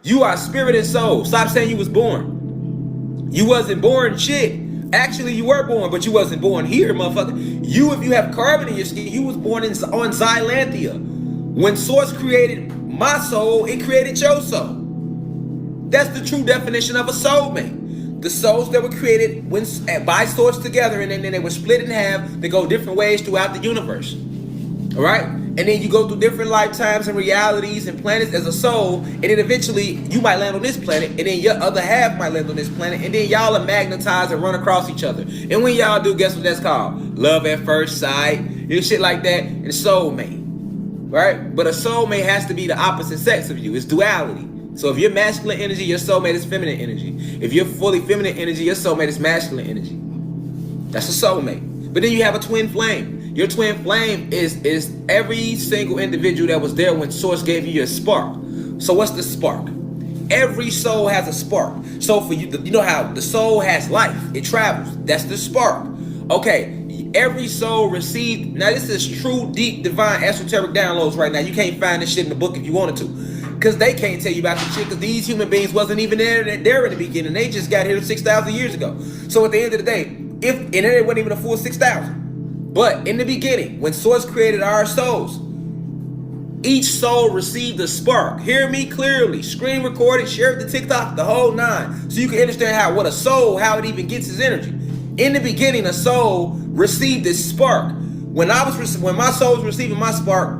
You are spirit and soul. Stop saying you was born. You wasn't born shit. Actually, you were born, but you wasn't born here, motherfucker. You, if you have carbon in your skin, you was born on Xylanthia. When Source created my soul, it created your soul. That's the true definition of a soulmate. The souls that were created by Source together, and then they were split in half. They go different ways throughout the universe. All right? And then you go through different lifetimes and realities and planets as a soul, and then eventually you might land on this planet, and then your other half might land on this planet, and then y'all are magnetized and run across each other. And when y'all do, guess what that's called? Love at first sight, and shit like that, and soulmate. Right? But a soulmate has to be the opposite sex of you. It's duality. So if you're masculine energy, your soulmate is feminine energy. If you're fully feminine energy, your soulmate is masculine energy. That's a soulmate. But then you have a twin flame. Your twin flame is every single individual that was there when Source gave you your spark. So what's the spark? Every soul has a spark. So for you, you know how the soul has life. It travels. That's the spark. Okay, every soul received. Now this is true, deep, divine, esoteric downloads right now. You can't find this shit in the book if you wanted to. Because they can't tell you about the shit, because these human beings wasn't even there in the beginning. They just got here 6,000 years ago. So at the end of the day, and it wasn't even a full 6,000. But in the beginning, when Source created our souls, each soul received a spark. Hear me clearly. Screen recorded, share it to TikTok, the whole nine. So you can understand how it even gets its energy. In the beginning, a soul received this spark. When my soul was receiving my spark,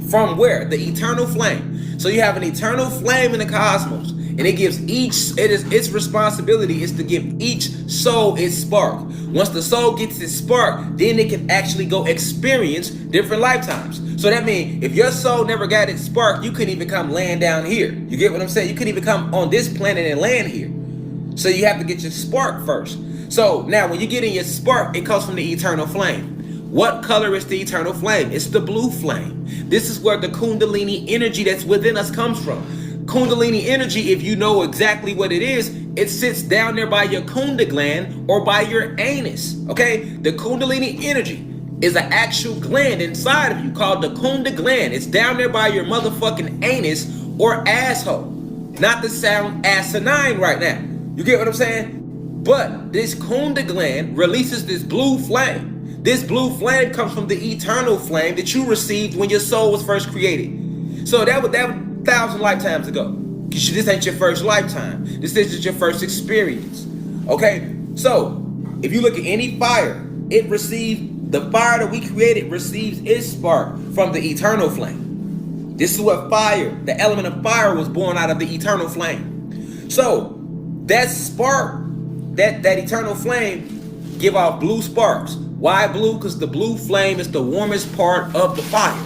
from where? The eternal flame. So you have an eternal flame in the cosmos. And it gives its responsibility is to give each soul its spark. Once the soul gets its spark, then it can actually go experience different lifetimes. So that means if your soul never got its spark, you couldn't even come land down here. You get what I'm saying? You couldn't even come on this planet and land here. So you have to get your spark first. So now when you get in your spark, it comes from the eternal flame. What color is the eternal flame? It's the blue flame. This is where the Kundalini energy that's within us comes from. Kundalini energy, if you know exactly what it is, it sits down there by your Kunda gland or by your anus, okay? The Kundalini energy is an actual gland inside of you called the Kunda gland. It's down there by your motherfucking anus or asshole. Not to sound asinine right now. You get what I'm saying? But this Kunda gland releases this blue flame. This blue flame comes from the eternal flame that you received when your soul was first created. So that was 1,000 lifetimes ago. Because this ain't your first lifetime. This is just your first experience. Okay? So, if you look at any fire, the fire that we created receives its spark from the eternal flame. This is what the element of fire was born out of the eternal flame. So, that spark, that eternal flame give off blue sparks. Why blue? Because the blue flame is the warmest part of the fire.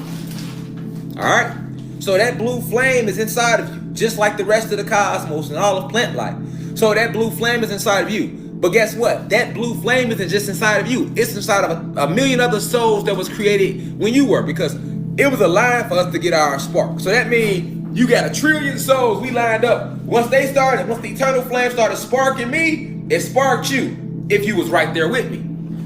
Alright? So that blue flame is inside of you, just like the rest of the cosmos and all of plant life. So that blue flame is inside of you. But guess what? That blue flame isn't just inside of you. It's inside of a million other souls that was created when you were, because it was a line for us to get our spark. So that means you got 1 trillion souls we lined up. Once the eternal flame started sparking me, it sparked you if you was right there with me.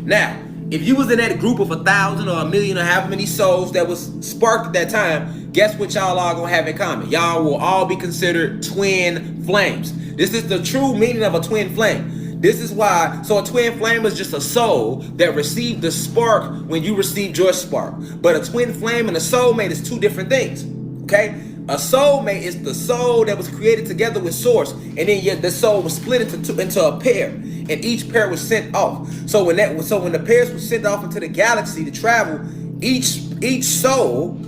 Now, if you was in that group of 1,000 or 1,000,000 or however many souls that was sparked at that time, guess what y'all all gonna have in common? Y'all will all be considered twin flames. This is the true meaning of a twin flame. This is why, so a twin flame is just a soul that received the spark when you received your spark. But a twin flame and a soulmate is two different things, okay? A soulmate is the soul that was created together with Source, and then the soul was split into a pair, and each pair was sent off. So when the pairs were sent off into the galaxy to travel, each soul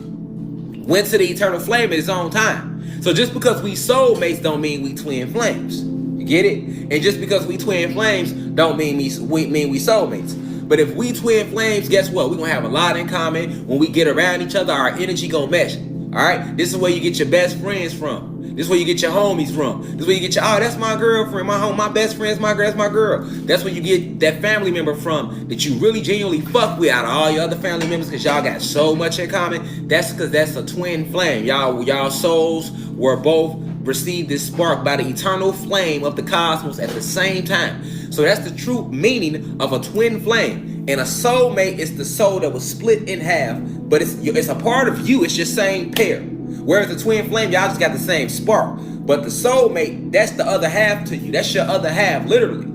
went to the eternal flame at its own time. So just because we soulmates don't mean we twin flames. You get it? And just because we twin flames don't mean we soulmates. But if we twin flames, guess what? We're gonna have a lot in common. When we get around each other, our energy gonna mesh. All right, this is where you get your best friends from. This is where you get your homies from. This is where you get that's my girlfriend, my best friend's my girl. That's where you get that family member from that you really genuinely fuck with out of all your other family members, because y'all got so much in common. That's because that's a twin flame. Y'all souls were both received this spark by the eternal flame of the cosmos at the same time. So that's the true meaning of a twin flame. And a soulmate is the soul that was split in half, but it's a part of you. It's your same pair. Whereas the twin flame, y'all just got the same spark. But the soulmate, that's the other half to you. That's your other half, literally.